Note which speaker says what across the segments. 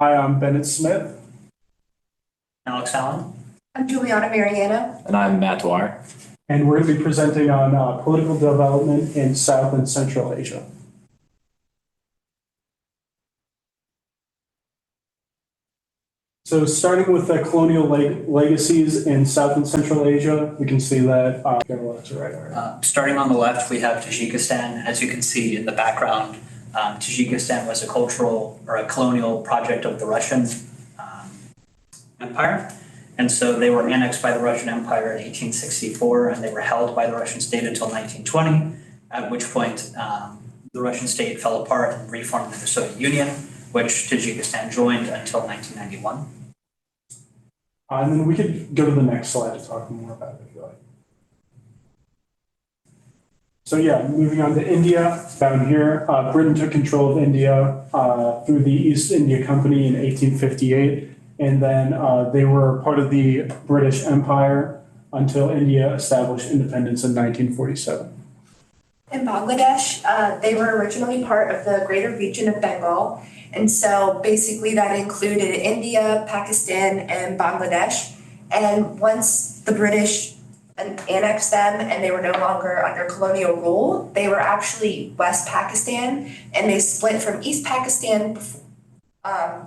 Speaker 1: Hi, I'm Bennett Smith.
Speaker 2: Alex Allen.
Speaker 3: I'm Juliana Mariano.
Speaker 4: And I'm Matt Dwyer.
Speaker 1: And we're going to be presenting on political development in South and Central Asia. So starting with the colonial legacies in South and Central Asia, we can see that.
Speaker 2: Starting on the left, we have Tajikistan. As you can see in the background, Tajikistan was a cultural or a colonial project of the Russian Empire. And so they were annexed by the Russian Empire in 1864, and they were held by the Russian state until 1920, at which point the Russian state fell apart and reformed into the Soviet Union, which Tajikistan joined until 1991.
Speaker 1: And then we could go to the next slide to talk more about it if you like. So yeah, moving on to India, down here, Britain took control of India through the East India Company in 1858. And then they were part of the British Empire until India established independence in 1947.
Speaker 3: In Bangladesh, they were originally part of the greater region of Bengal. And so basically that included India, Pakistan, and Bangladesh. And once the British annexed them and they were no longer under colonial rule, they were actually West Pakistan, and they split from East Pakistan,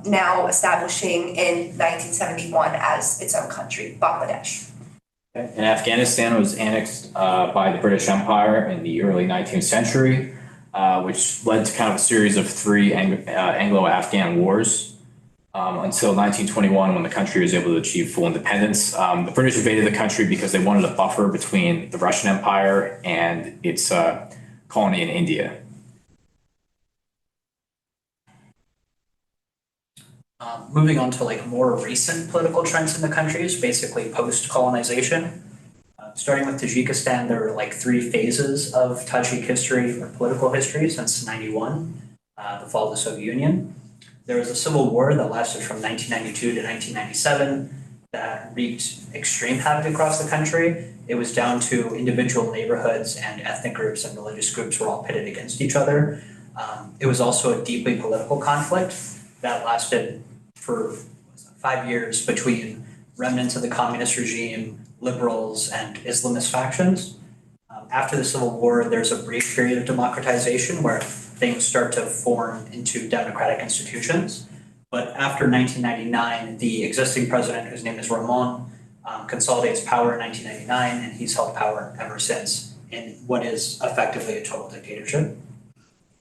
Speaker 3: now establishing in 1971 as its own country, Bangladesh.
Speaker 4: And Afghanistan was annexed by the British Empire in the early 19th century, which led to kind of a series of three Anglo-Afghan wars until 1921, when the country was able to achieve full independence. The British invaded the country because they wanted a buffer between the Russian Empire and its colony in India.
Speaker 2: Moving on to like more recent political trends in the countries, basically post-colonization. Starting with Tajikistan, there were like three phases of Tajik history or political history since 91, the fall of the Soviet Union. There was a civil war that lasted from 1992 to 1997 that wreaked extreme havoc across the country. It was down to individual neighborhoods and ethnic groups and religious groups were all pitted against each other. It was also a deeply political conflict that lasted for 5 years between remnants of the communist regime, liberals, and Islamist factions. After the Civil War, there's a brief period of democratization where things start to form into democratic institutions. But after 1999, the existing president, whose name is Rahman, consolidates power in 1999, and he's held power ever since in what is effectively a total dictatorship.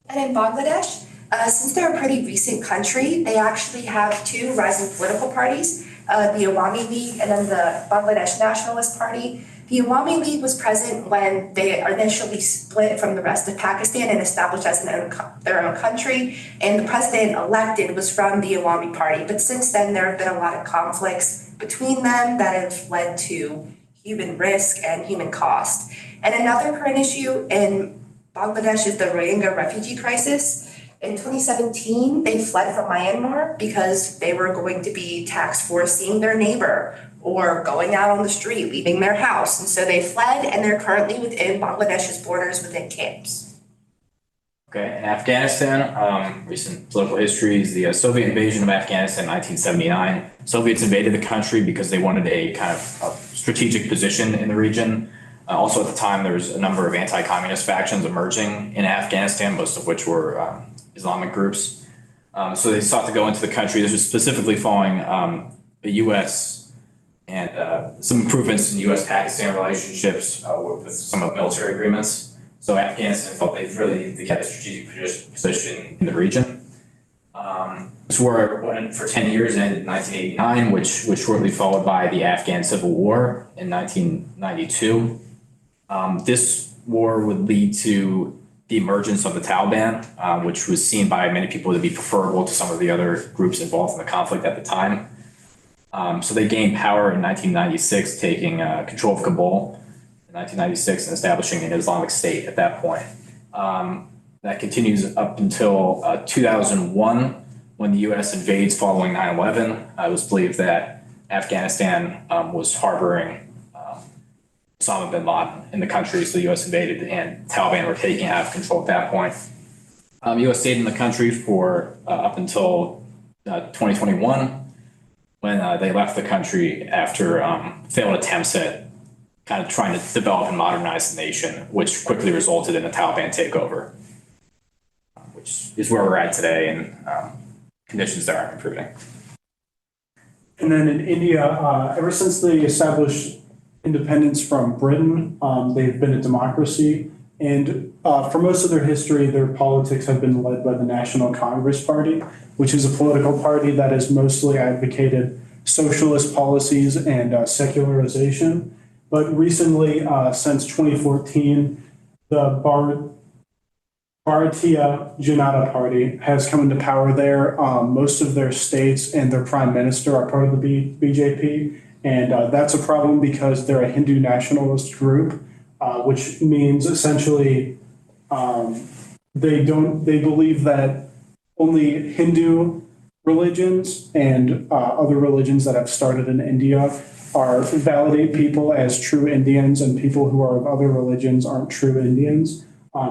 Speaker 3: And in Bangladesh, since they're a pretty recent country, they actually have two rising political parties, the Awami League and then the Bangladesh Nationalist Party. The Awami League was present when they initially split from the rest of Pakistan and established as their own country, and the president elected was from the Awami Party. But since then, there have been a lot of conflicts between them that have led to human risk and human cost. And another current issue in Bangladesh is the Rohingya refugee crisis. In 2017, they fled from Myanmar because they were going to be taxed for seeing their neighbor or going out on the street, leaving their house. And so they fled, and they're currently within Bangladesh's borders within camps.
Speaker 4: Okay, in Afghanistan, recent political history is the Soviet invasion of Afghanistan in 1979. Soviets invaded the country because they wanted a kind of a strategic position in the region. Also at the time, there was a number of anti-communist factions emerging in Afghanistan, most of which were Islamic groups. So they sought to go into the country. This was specifically following the U.S. and some improvements in U.S.-Pakistan relationships with some of the military agreements. So Afghanistan felt they really needed to get a strategic position in the region. This war went for 10 years and ended in 1989, which was shortly followed by the Afghan Civil War in 1992. This war would lead to the emergence of the Taliban, which was seen by many people to be preferable to some of the other groups involved in the conflict at the time. So they gained power in 1996, taking control of Kabul in 1996 and establishing an Islamic State at that point. That continues up until 2001, when the U.S. invades following 9/11. It was believed that Afghanistan was harboring Osama bin Laden in the country, so the U.S. invaded and Taliban were taking out of control at that point. The U.S. stayed in the country for up until 2021 when they left the country after failed attempts at kind of trying to develop and modernize the nation, which quickly resulted in the Taliban takeover, which is where we're at today, and conditions there aren't improving.
Speaker 1: And then in India, ever since they established independence from Britain, they've been a democracy. And for most of their history, their politics have been led by the National Congress Party, which is a political party that has mostly advocated socialist policies and secularization. But recently, since 2014, the Bharatiya Janata Party has come into power there. Most of their states and their prime minister are part of the BJP. And that's a problem because they're a Hindu nationalist group, which means essentially they believe that only Hindu religions and other religions that have started in India validate people as true Indians, and people who are of other religions aren't true Indians.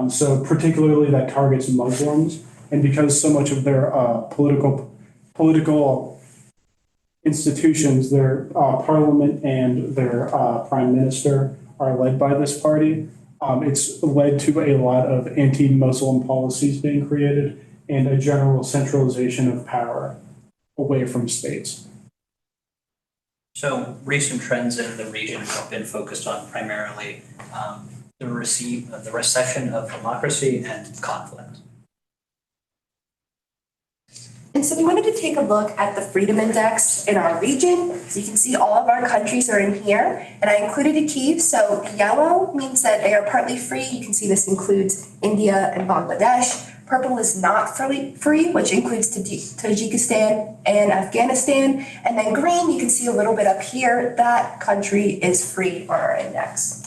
Speaker 1: So particularly that targets Muslims, and because so much of their political institutions, their parliament and their prime minister are led by this party, it's led to a lot of anti-Muslim policies being created and a general centralization of power away from states.
Speaker 2: So recent trends in the region have been focused on primarily the recession of democracy and conflict.
Speaker 3: And so we wanted to take a look at the Freedom Index in our region. So you can see all of our countries are in here, and I included a key. So yellow means that they are partly free. You can see this includes India and Bangladesh. Purple is not free, which includes Tajikistan and Afghanistan. And then green, you can see a little bit up here, that country is free on our index.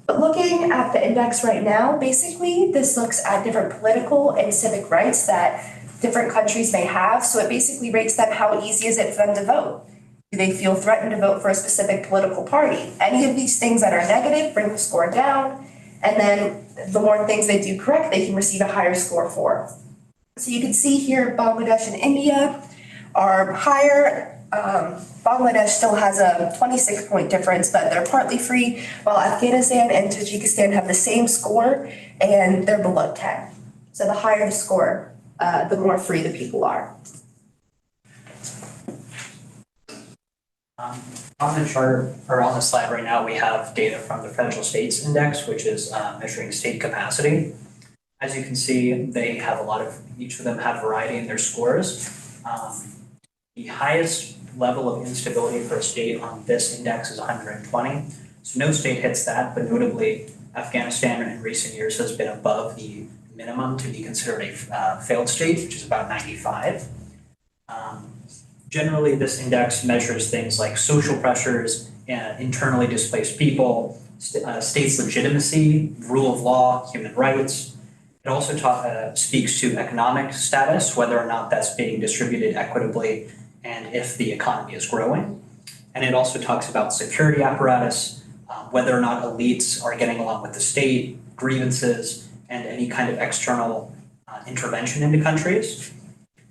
Speaker 3: But looking at the index right now, basically this looks at different political and civic rights that different countries may have. So it basically rates them how easy is it for them to vote. Do they feel threatened to vote for a specific political party? Any of these things that are negative bring the score down. And then the more things they do correct, they can receive a higher score for. So you can see here, Bangladesh and India are higher. Bangladesh still has a 26-point difference, but they're partly free, while Afghanistan and Tajikistan have the same score and they're below 10. So the higher the score, the more free the people are.
Speaker 2: On the chart, or on the slide right now, we have data from the Federal States Index, which is measuring state capacity. As you can see, they have each of them have variety in their scores. The highest level of instability for a state on this index is 120. So no state hits that, but notably, Afghanistan in recent years has been above the minimum to be considered a failed state, which is about 95. Generally, this index measures things like social pressures, internally displaced people, states' legitimacy, rule of law, human rights. It also speaks to economic status, whether or not that's being distributed equitably and if the economy is growing. And it also talks about security apparatus, whether or not elites are getting along with the state, grievances, and any kind of external intervention into countries.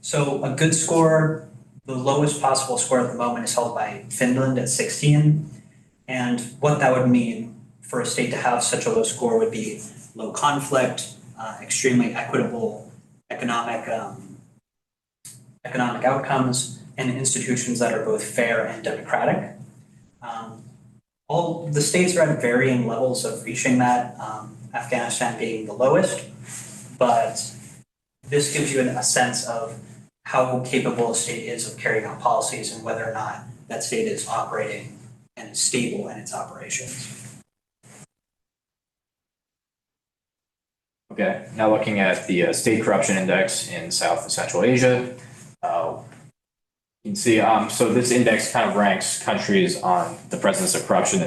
Speaker 2: So a good score, the lowest possible score at the moment is held by Finland at 16. And what that would mean for a state to have such a low score would be low conflict, extremely equitable economic outcomes, and institutions that are both fair and democratic. All the states are at varying levels of reaching that, Afghanistan being the lowest, but this gives you a sense of how capable a state is of carrying out policies and whether or not that state is operating and stable in its operations.
Speaker 4: Okay, now looking at the state corruption index in South and Central Asia, you can see, so this index kind of ranks countries on the presence of corruption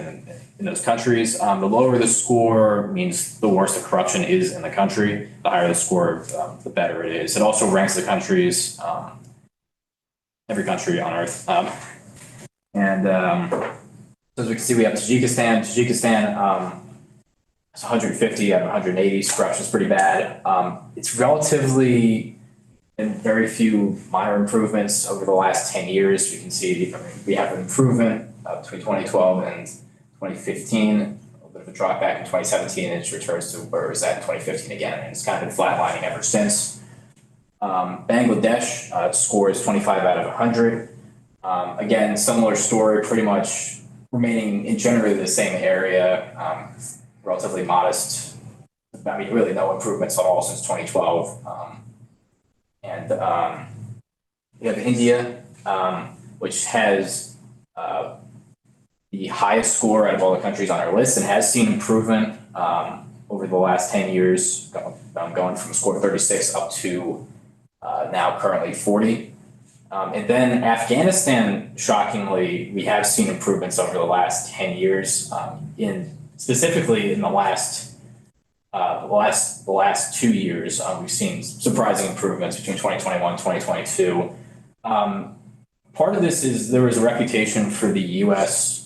Speaker 4: in those countries. The lower the score means the worse the corruption is in the country. The higher the score, the better it is. It also ranks the countries, every country on Earth. So as we can see, we have Tajikistan. Tajikistan it's 150 out of 180. Corruption is pretty bad. It's relatively and very few minor improvements over the last 10 years. We can see, we have an improvement between 2012 and 2015, a little bit of a drop back in 2017, and it returns to where it was at in 2015 again, and it's kind of been flatlining ever since. Bangladesh score is 25 out of 100. Again, similar story, pretty much remaining in generally the same area, relatively modest. I mean, really no improvements at all since 2012. We have India, which has the highest score out of all the countries on our list and has seen improvement over the last 10 years, going from score 36 up to now currently 40. And then Afghanistan, shockingly, we have seen improvements over the last 10 years, specifically in the last 2 years. We've seen surprising improvements between 2021 and 2022. Part of this is there was a reputation for the U.S.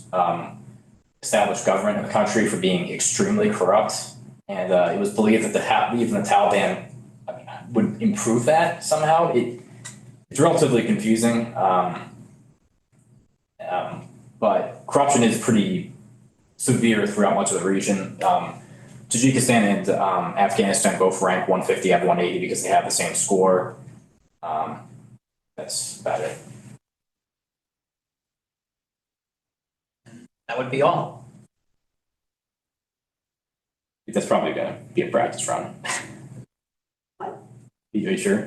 Speaker 4: Established government in the country for being extremely corrupt, and it was believed that even the Taliban would improve that somehow. It's relatively confusing, but corruption is pretty severe throughout much of the region. Tajikistan and Afghanistan both rank 150 out of 180 because they have the same score. That's about it.
Speaker 2: That would be all.
Speaker 4: That's probably gonna be a practice run. Are you sure?